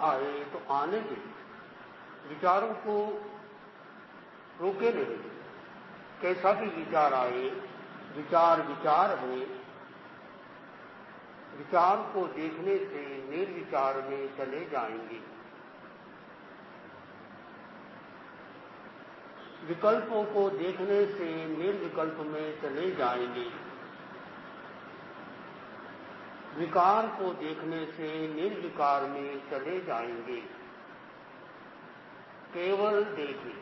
आए तो आने दे, विचारों को रोके नहीं। कैसा भी विचार आए, विचार विचार है। विचार को देखने से निर्विचार में चले जाएंगे। विकल्पों को देखने से निर्विकल्प में चले जाएंगे। विकार को देखने से निर्विकार में चले जाएंगे। केवल देखें।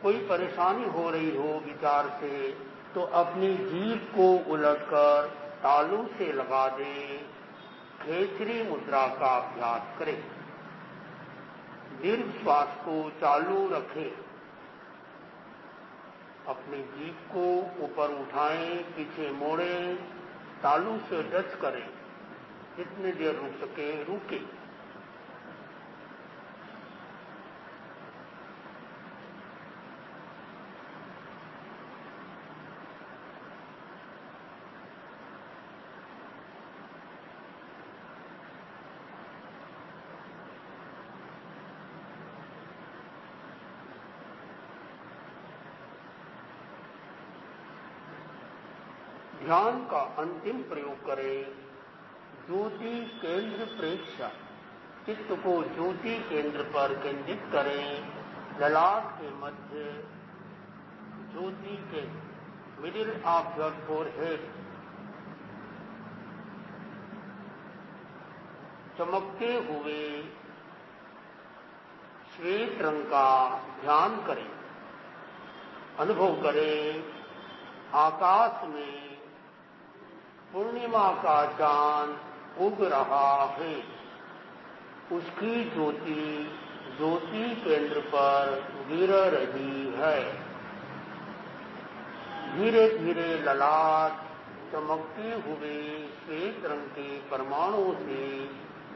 कोई परेशानी हो रही हो विचार से तो अपनी जीभ को उलटकर तालू से लगा दें। खेचरी मुद्रा का अभ्यास करें। दीर्घ श्वास को चालू रखें। अपनी जीभ को ऊपर उठाएं, पीछे मोड़ें, तालू से टच करें। जितनी देर रुक सके रुके। ध्यान का अंतिम प्रयोग करें। ज्योति केंद्र प्रेक्षा। चित्त को ज्योति केंद्र पर केंद्रित करें। ललाट के मध्य ज्योति के मिडिल ऑफ योर फोरहेड चमकते हुए श्वेत रंग का ध्यान करें। अनुभव करें आकाश में पूर्णिमा का चांद उग रहा है। उसकी ज्योति ज्योति केंद्र पर गिर रही है। धीरे धीरे ललाट चमकते हुए श्वेत रंग के परमाणुओं से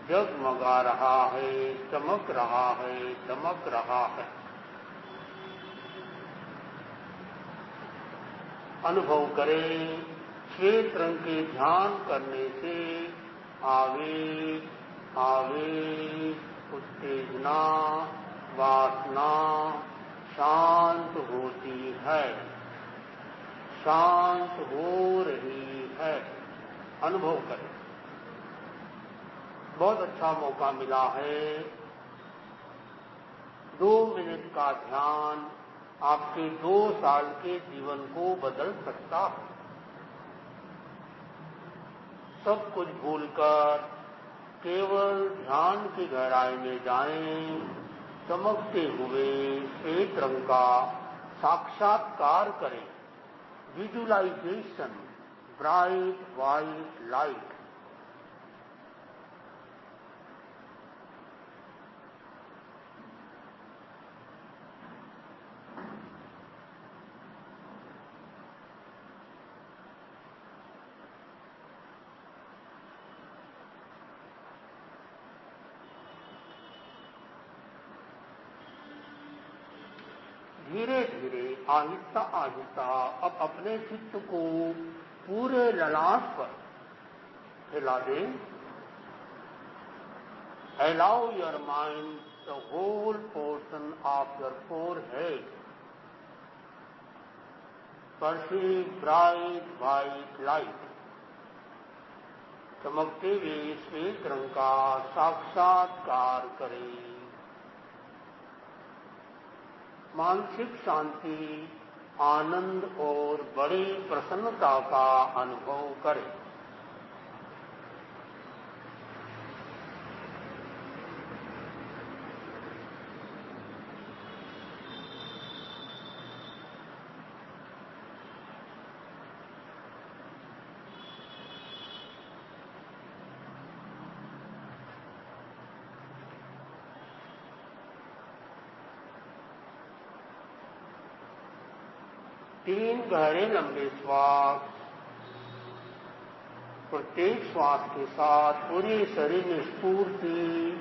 जगमगा रहा है, चमक रहा है, चमक रहा है। अनुभव करें श्वेत रंग के ध्यान करने से आवेग, आवेग, उत्तेजना, वासना शांत होती है, शांत हो रही है। अनुभव करें। बहुत अच्छा मौका मिला है। 2 मिनट का ध्यान आपके 2 साल के जीवन को बदल सकता है। सब कुछ भूलकर केवल ध्यान की गहराई में जाएं। चमकते हुए श्वेत रंग का साक्षात्कार करें। Visualisation, bright white light. धीरे धीरे आहिस्ता आहिस्ता अब अपने चित्त को पूरे ललाट पर फैला दें। Allow your mind the whole portion of your forehead. Perceive bright white light. चमकते हुए श्वेत रंग का साक्षात्कार करें। मानसिक शांति, आनंद और बड़ी प्रसन्नता का अनुभव करें। तीन गहरे लंबे श्वास। प्रत्येक श्वास के साथ पूरे शरीर में स्फूर्ति,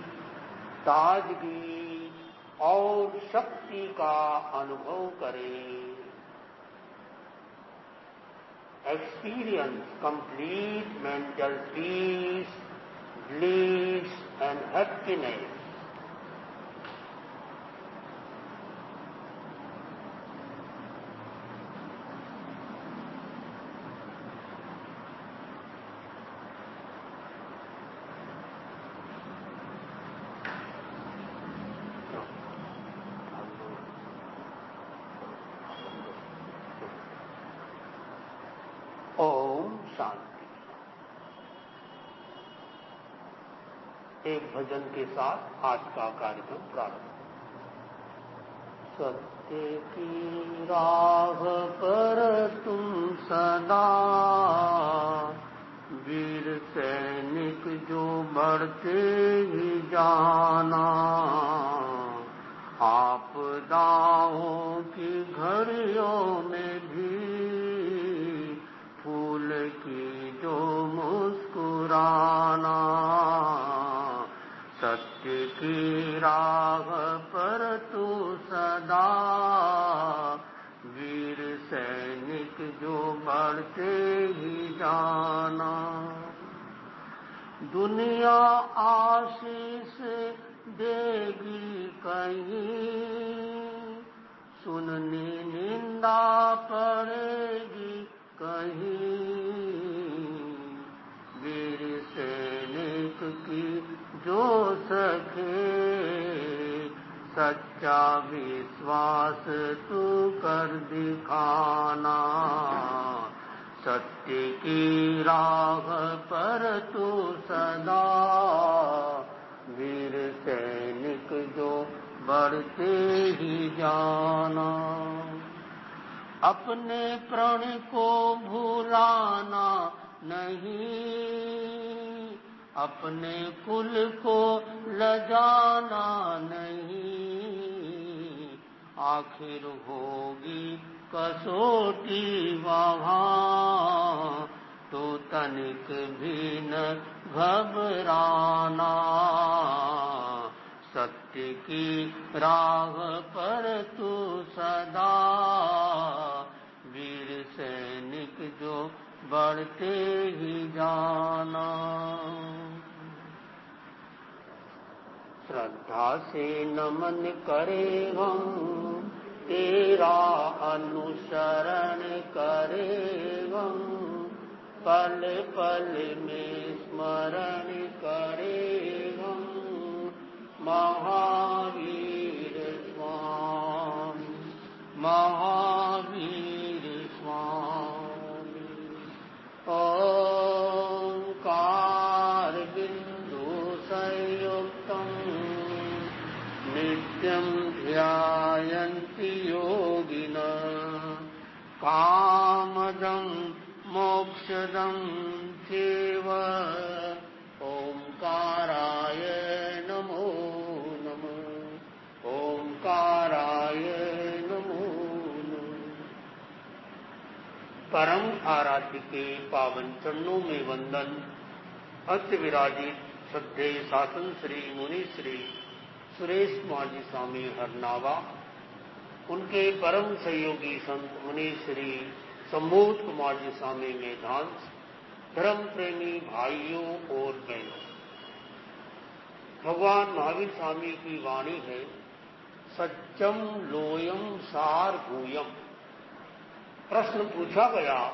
ताजगी और शक्ति का अनुभव करें। Experience complete mental peace, bliss है कि नहीं? ओम शांति। एक भजन के साथ आज का कार्यक्रम प्रारंभ। सत्य की राह पर तुम सदा वीर सैनिक जो बढ़ते ही जाना, आपदाओं की घड़ियों में भी फूल की जो मुस्कुराना, सत्य की राह पर तू सदा वीर सैनिक जो बढ़ते ही जाना। दुनिया आशीष देगी कहीं, सुननी निंदा पड़ेगी कहीं, वीर सैनिक की जो सखे सच्चा विश्वास तू कर दिखाना, सत्य की राह पर तू सदा वीर सैनिक जो बढ़ते ही जाना। अपने प्रण को भुलाना नहीं, अपने कुल को लजाना नहीं, आखिर होगी कसौटी वहाँ, तो तनिक भी न घबराना, सत्य की राह पर तू सदा वीर सैनिक जो बढ़ते ही जाना। श्रद्धा से नमन करे हम तेरा अनुसरण करे हम, पल पल में स्मरण करे हम, महावीर स्वामी महावीर स्वामी। ओंकार बिंदु संयुक्तम नित्यं ध्यायन्ति योगिनः, कामदं मोक्षदं चैव ओंकाराय नमो नमः। ओंकाराय नमो नमः। परम आराध्य के पावन चरणों में वंदन। अत्य विराजित श्रद्धेय शासन श्री मुनि श्री सुरेश माजी स्वामी हरनावा, उनके परम सहयोगी संत मुनि श्री सम्मोद कुमार जी स्वामी मेधांश, धर्म प्रेमी भाइयों और बहनों, भगवान महावीर स्वामी की वाणी है, सच्चम लोयम सार भूयम। प्रश्न पूछा गया,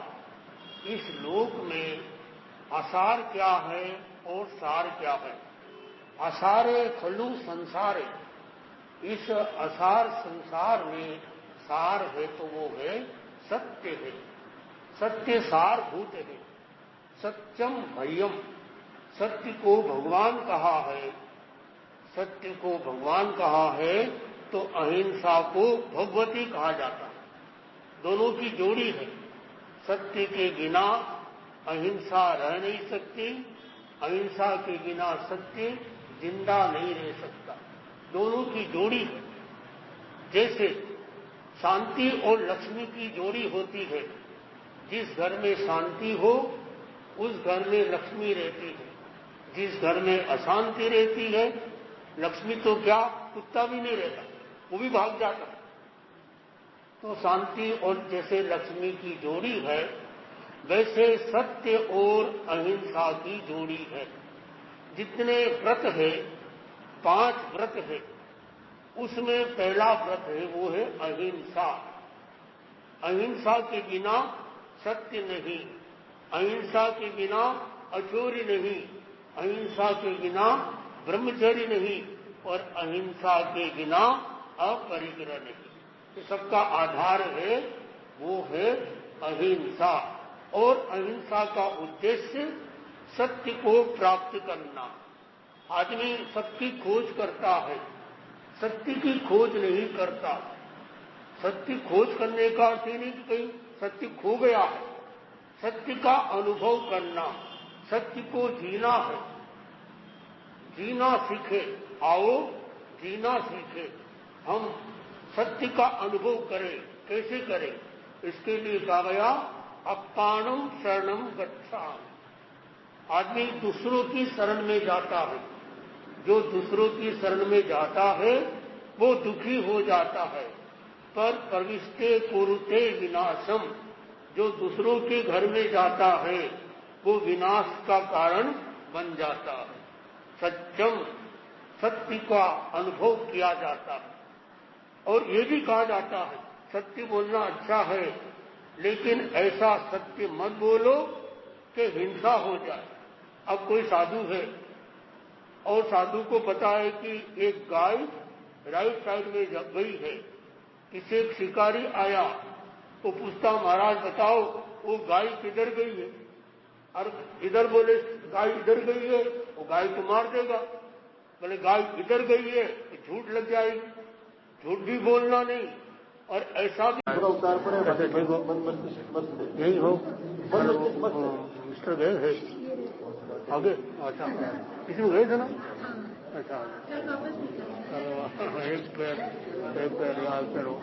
इस लोक में असार क्या है और सार क्या है? असारे खलु संसारे, इस असार संसार में सार है तो वो है सत्य है, सत्य सार भूत है। सत्यम भयम, सत्य को भगवान कहा है, सत्य को भगवान कहा है तो अहिंसा को भगवती कहा जाता है। दोनों की जोड़ी है। सत्य के बिना अहिंसा रह नहीं सकती, अहिंसा के बिना सत्य जिंदा नहीं रह सकता। दोनों की जोड़ी है। जैसे शांति और लक्ष्मी की जोड़ी होती है, जिस घर में शांति हो उस घर में लक्ष्मी रहती है, जिस घर में अशांति रहती है लक्ष्मी तो क्या, कुत्ता भी नहीं रहता, वो भी भाग जाता। तो शांति और जैसे लक्ष्मी की जोड़ी है, वैसे सत्य और अहिंसा की जोड़ी है। जितने व्रत है 5 व्रत है, उसमें पहला व्रत है वो है अहिंसा। अहिंसा के बिना सत्य नहीं, अहिंसा के बिना अचोरी नहीं, अहिंसा के बिना ब्रह्मचर्य नहीं और अहिंसा के बिना अपरिग्रह नहीं। तो सबका आधार है वो है अहिंसा। और अहिंसा का उद्देश्य सत्य को प्राप्त करना। आदमी सत्य की खोज करता है, सत्य की खोज नहीं करता। सत्य खोज करने का अर्थ ही नहीं कि कहीं सत्य खो गया है। सत्य का अनुभव करना, सत्य को जीना है। जीना सीखे, आओ जीना सीखे, हम सत्य का अनुभव करें। कैसे करें? इसके लिए कहा गया अप्पाणम शरणम गच्छामि। आदमी दूसरों की शरण में जाता है। जो दूसरों की शरण में जाता है वो दुखी हो जाता है। पर प्रविष्टे कुरुते विनाशम, जो दूसरों के घर में जाता है वो विनाश का कारण बन जाता है। सत्यम, सत्य का अनुभव किया जाता है। और ये भी कहा जाता है सत्य बोलना अच्छा है, लेकिन ऐसा सत्य मत बोलो कि हिंसा हो जाए। अब कोई साधु है और साधु को पता है कि एक गाय राइट साइड में जग गई है। किसी एक शिकारी आया तो पूछता महाराज बताओ वो गाय किधर गई है? और इधर बोले गाय इधर गई है, वो गाय को मार देगा। बोले गाय इधर गई है तो झूठ लग जाएगी, झूठ भी बोलना नहीं। और ऐसा भी उतार पर यही हो मिस्टर गए है आगे। अच्छा इसमें गए थे ना? अच्छा चलो एक पैर याद करो।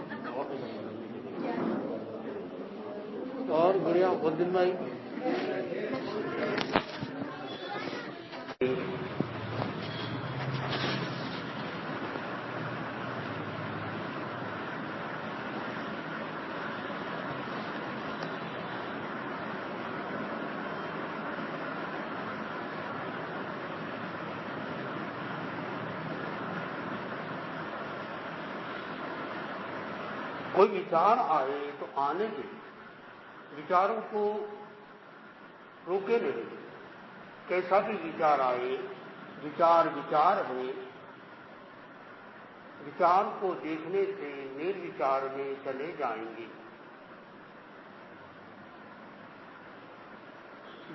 और बढ़िया बहुत दिन में आई। कोई विचार आए तो आने के विचारों को रोके नहीं। कैसा भी विचार आए, विचार विचार है। विचार को देखने से निर्विचार में चले जाएंगे।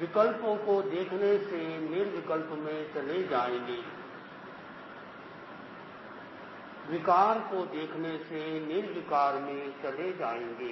विकल्पों को देखने से निर्विकल्प में चले जाएंगे। विकार को देखने से निर्विकार में चले जाएंगे।